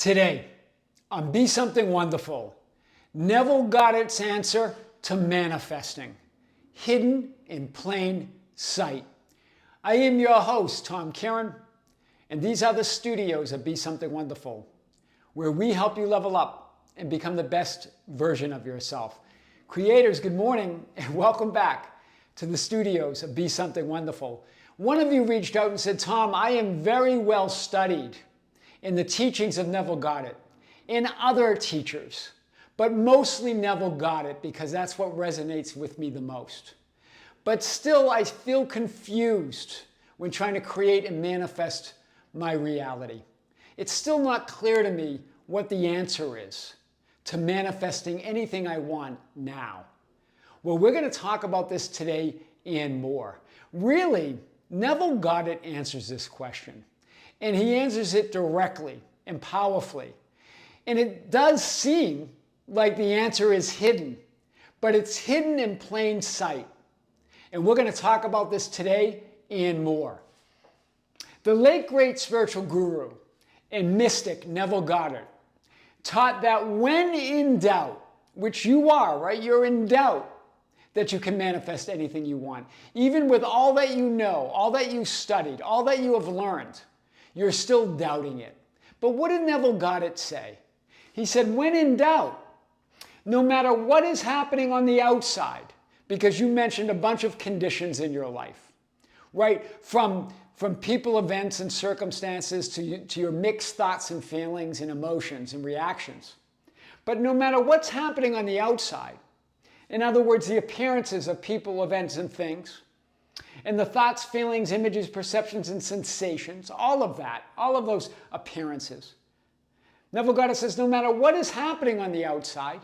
Today, on Be Something Wonderful, Neville Goddard's answer to manifesting, hidden in plain sight. I am your host, Kearin, and these are the studios of Be Something Wonderful, where we help you level up and become the best version of yourself. Creators, good morning and welcome back to the studios of Be Something Wonderful. One of you reached out and said, Tom, I am very well studied in the teachings of Neville Goddard, in other teachers, but mostly Neville Goddard because that's what resonates with me the most. But still, I feel confused when trying to create and manifest my reality. It's still not clear to me what the answer is to manifesting anything I want now. Well, we're going to talk about this today and more. Really, Neville Goddard answers this question, and he answers it directly and powerfully. And it does seem like the answer is hidden, but it's hidden in plain sight. And we're going to talk about this today and more. The late great spiritual guru and mystic Neville Goddard taught that when in doubt, which you are, right? You're in doubt that you can manifest anything you want. Even with all that you know, all that you studied, all that you have learned, you're still doubting it. But what did Neville Goddard say? He said, when in doubt, no matter what is happening on the outside, because you mentioned a bunch of conditions in your life, right? From people, events, and circumstances to your mixed thoughts and feelings and emotions and reactions. But no matter what's happening on the outside, in other words, the appearances of people, events, and things, and the thoughts, feelings, images, perceptions, and sensations, all of that, all of those appearances. Neville Goddard says, no matter what is happening on the outside,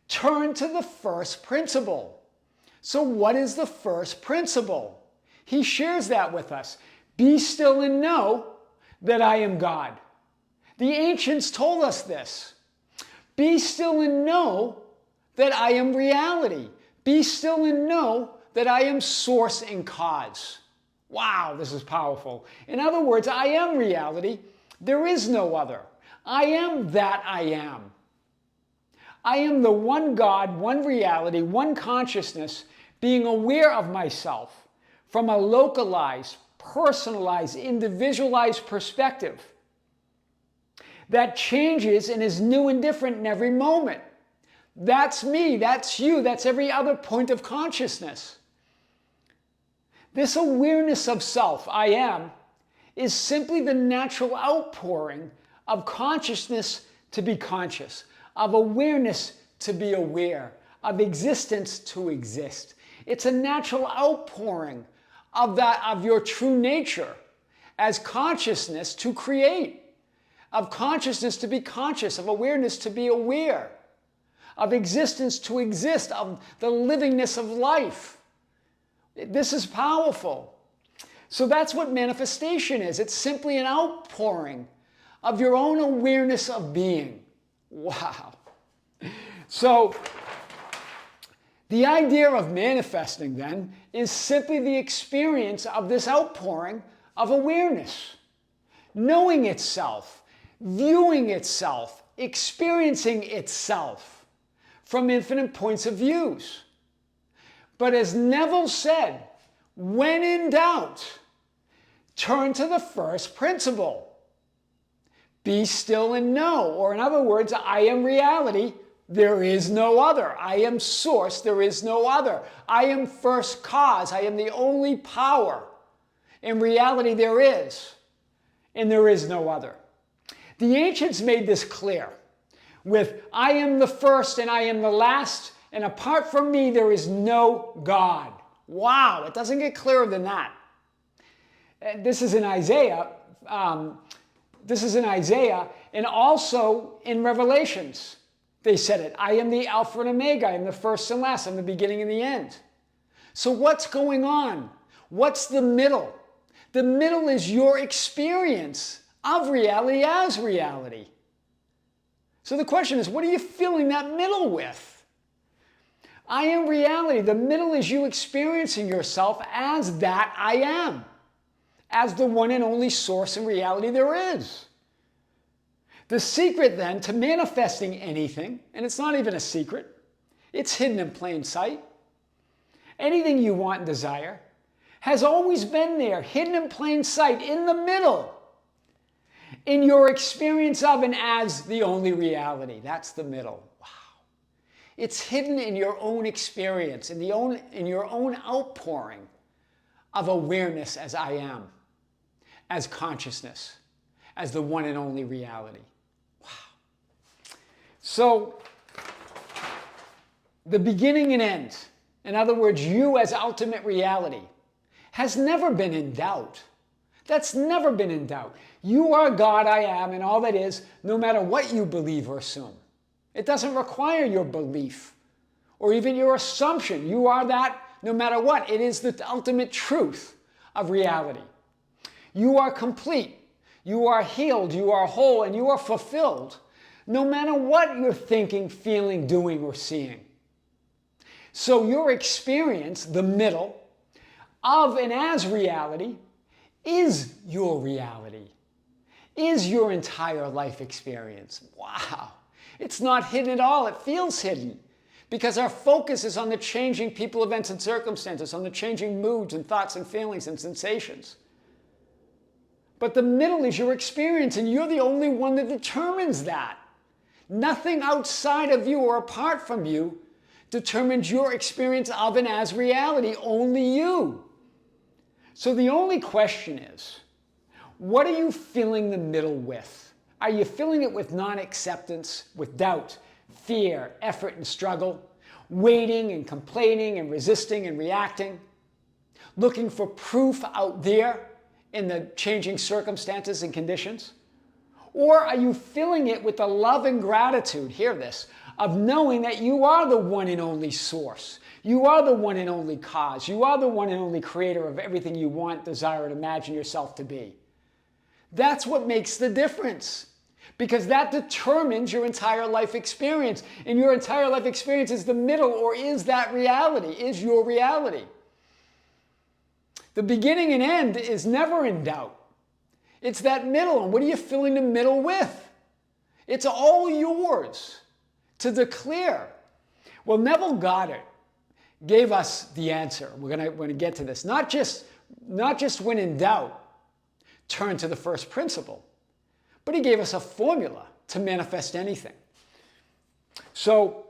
turn to the first principle. So what is the first principle? He shares that with us. Be still and know that I am God. The ancients told us this. Be still and know that I am reality. Be still and know that I am source and cause. Wow, this is powerful. In other words, I am reality. There is no other. I am that I am. I am the one God, one reality, one consciousness, being aware of myself from a localized, personalized, individualized perspective that changes and is new and different in every moment. That's me, that's you, that's every other point of consciousness. This awareness of self, I am, is simply the natural outpouring of consciousness to be conscious, of awareness to be aware, of existence to exist. It's a natural outpouring of your true nature as consciousness to create, of consciousness to be conscious, of awareness to be aware, of existence to exist, of the livingness of life. This is powerful. So that's what manifestation is. It's simply an outpouring of your own awareness of being. Wow. So the idea of manifesting then is simply the experience of this outpouring of awareness, knowing itself, viewing itself, experiencing itself from infinite points of views. But as Neville said, when in doubt, turn to the first principle. Be still and know, or in other words, I am reality, there is no other. I am source, there is no other. I am first cause, I am the only power. In reality, there is, and there is no other. The ancients made this clear with, I am the first and I am the last, and apart from me, there is no God. Wow, it doesn't get clearer than that. This is in Isaiah. And also in Revelations. They said it. I am the Alpha and Omega. I am the first and last. I'm the beginning and the end. So what's going on? What's the middle? The middle is your experience of reality as reality. So the question is, what are you filling that middle with? I am reality. The middle is you experiencing yourself as that I am, as the one and only source and reality there is. The secret then to manifesting anything, and it's not even a secret, it's hidden in plain sight. Anything you want and desire has always been there, hidden in plain sight, in the middle, in your experience of and as the only reality. That's the middle. Wow. It's hidden in your own experience, in your own outpouring of awareness as I am, as consciousness, as the one and only reality. Wow. So, the beginning and end, in other words, you as ultimate reality, has never been in doubt. That's never been in doubt. You are God, I am, and all that is, no matter what you believe or assume. It doesn't require your belief or even your assumption. You are that no matter what. It is the ultimate truth of reality. You are complete. You are healed. You are whole, and you are fulfilled no matter what you're thinking, feeling, doing, or seeing. So your experience, the middle, of and as reality, is your reality, is your entire life experience. Wow. It's not hidden at all. It feels hidden because our focus is on the changing people, events, and circumstances, on the changing moods and thoughts and feelings and sensations. But the middle is your experience, and you're the only one that determines that. Nothing outside of you or apart from you determines your experience of and as reality, only you. So the only question is, what are you filling the middle with? Are you filling it with non-acceptance, with doubt, fear, effort, and struggle, waiting and complaining and resisting and reacting, looking for proof out there in the changing circumstances and conditions? Or are you filling it with the love and gratitude, hear this, of knowing that you are the one and only source. You are the one and only cause. You are the one and only creator of everything you want, desire, and imagine yourself to be. That's what makes the difference, because that determines your entire life experience. And your entire life experience is the middle, or is that reality, is your reality. The beginning and end is never in doubt. It's that middle, and what are you filling the middle with? It's all yours to declare. Well, Neville Goddard gave us the answer. We're going to get to this. Not just when in doubt, turn to the first principle, but he gave us a formula to manifest anything. So,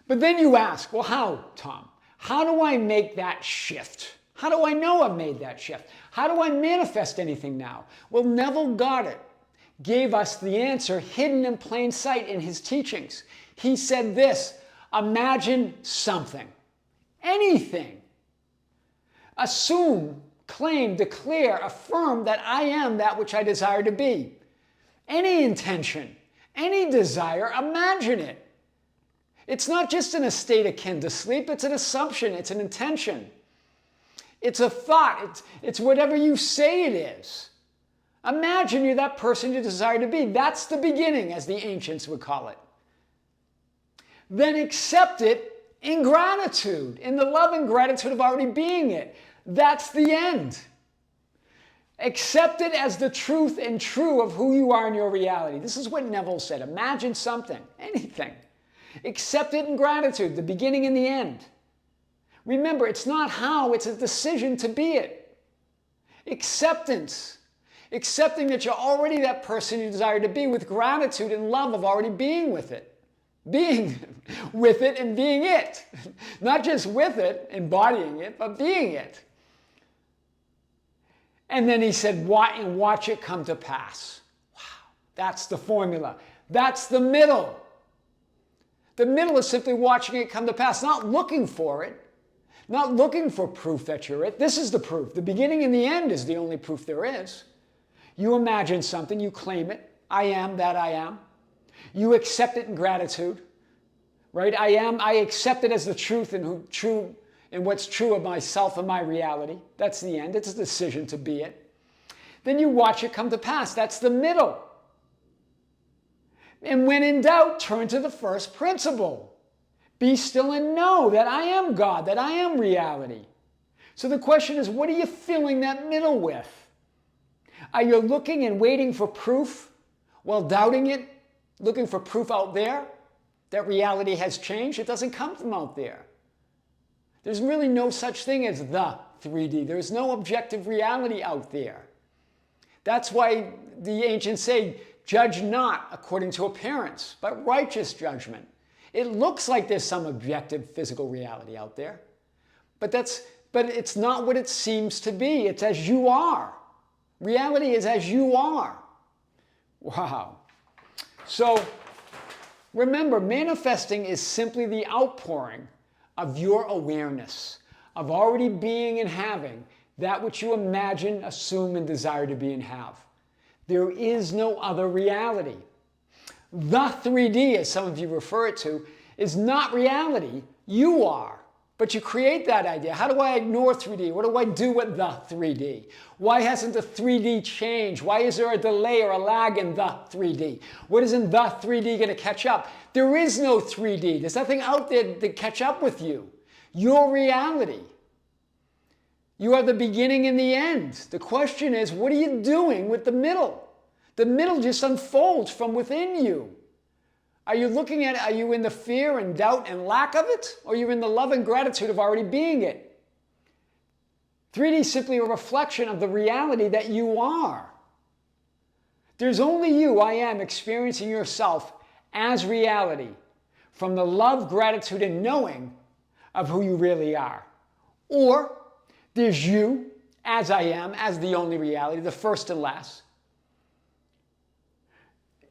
but then you ask, well, how, Tom? How do I make that shift? How do I know I've made that shift? How do I manifest anything now? Well, Neville Goddard gave us the answer hidden in plain sight in his teachings. He said this: imagine something, anything. Assume, claim, declare, affirm that I am that which I desire to be. Any intention, any desire, imagine it. It's not just in a state akin to sleep, it's an assumption, it's an intention. It's a thought, it's whatever you say it is. Imagine you're that person you desire to be. That's the beginning, as the ancients would call it. Then accept it in gratitude, in the love and gratitude of already being it. That's the end. Accept it as the truth and true of who you are in your reality. This is what Neville said. Imagine something, anything. Accept it in gratitude, the beginning and the end. Remember, it's not how, it's a decision to be it. Acceptance. Accepting that you're already that person you desire to be, with gratitude and love of already being with it. Being with it and being it. Not just with it, embodying it, but being it. And then he said, watch it come to pass. Wow, that's the formula. That's the middle. The middle is simply watching it come to pass, not looking for it, not looking for proof that you're it. This is the proof. The beginning and the end is the only proof there is. You imagine something, you claim it. I am that I am. You accept it in gratitude, right? I accept it as the truth and what's true of myself and my reality. That's the end. It's a decision to be it. Then you watch it come to pass. That's the middle. And when in doubt, turn to the first principle. Be still and know that I am God, that I am reality. So the question is, what are you filling that middle with? Are you looking and waiting for proof while doubting it? Looking for proof out there that reality has changed? It doesn't come from out there. There's really no such thing as the 3D. There's no objective reality out there. That's why the ancients say, judge not according to appearance, but righteous judgment. It looks like there's some objective physical reality out there, but it's not what it seems to be. It's as you are. Reality is as you are. Wow. So remember, manifesting is simply the outpouring of your awareness, of already being and having that which you imagine, assume, and desire to be and have. There is no other reality. The 3D, as some of you refer it to, is not reality. You are. But you create that idea. How do I ignore 3D? What do I do with the 3D? Why hasn't the 3D changed? Why is there a delay or a lag in the 3D? What isn't the 3D going to catch up? There is no 3D. There's nothing out there to catch up with you. Your reality. You are the beginning and the end. The question is, what are you doing with the middle? The middle just unfolds from within you. Are you looking at it? Are you in the fear and doubt and lack of it? Or are you in the love and gratitude of already being it? 3D is simply a reflection of the reality that you are. There's only you, I am, experiencing yourself as reality from the love, gratitude, and knowing of who you really are. Or there's you, as I am, as the only reality, the first and last,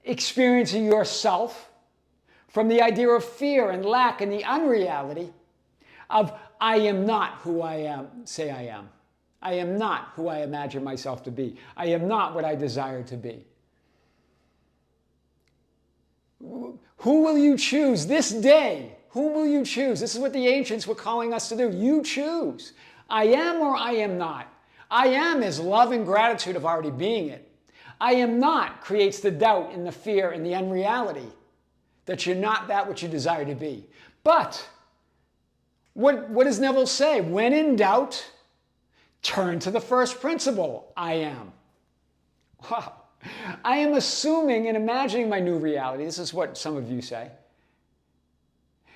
experiencing yourself from the idea of fear and lack and the unreality of I am not who I am, say I am. I am not who I imagine myself to be. I am not what I desire to be. Who will you choose this day? Whom will you choose? This is what the ancients were calling us to do. You choose. I am or I am not. I am is love and gratitude of already being it. I am not creates the doubt and the fear and the unreality that you're not that which you desire to be. But what does Neville say? When in doubt, turn to the first principle, I am. Wow. I am assuming and imagining my new reality. This is what some of you say.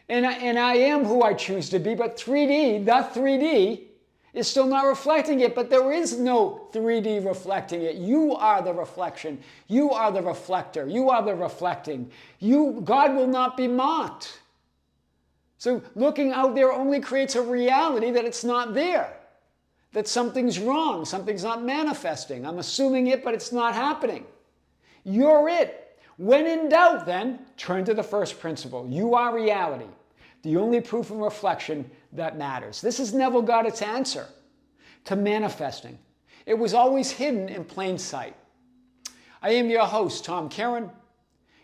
And I am who I choose to be, but 3D, the 3D, is still not reflecting it, but there is no 3D reflecting it. You are the reflection. You are the reflector. You are the reflecting. God will not be mocked. So looking out there only creates a reality that it's not there, that something's wrong, something's not manifesting. I'm assuming it, but it's not happening. You're it. When in doubt, then, turn to the first principle. You are reality, the only proof and reflection that matters. This is Neville Goddard's answer to manifesting. It was always hidden in plain sight. I am your host, Tom Kearin,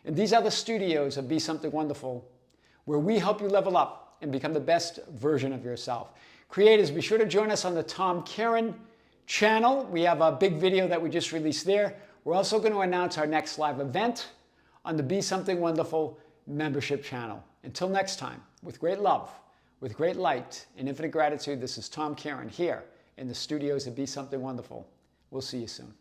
and these are the studios of Be Something Wonderful, where we help you level up and become the best version of yourself. Creators, be sure to join us on the Tom Kearin channel. We have a big video that we just released there. We're also going to announce our next live event on the Be Something Wonderful membership channel. Until next time, with great love, with great light and infinite gratitude, this is Tom Kearin here in the studios of Be Something Wonderful. We'll see you soon.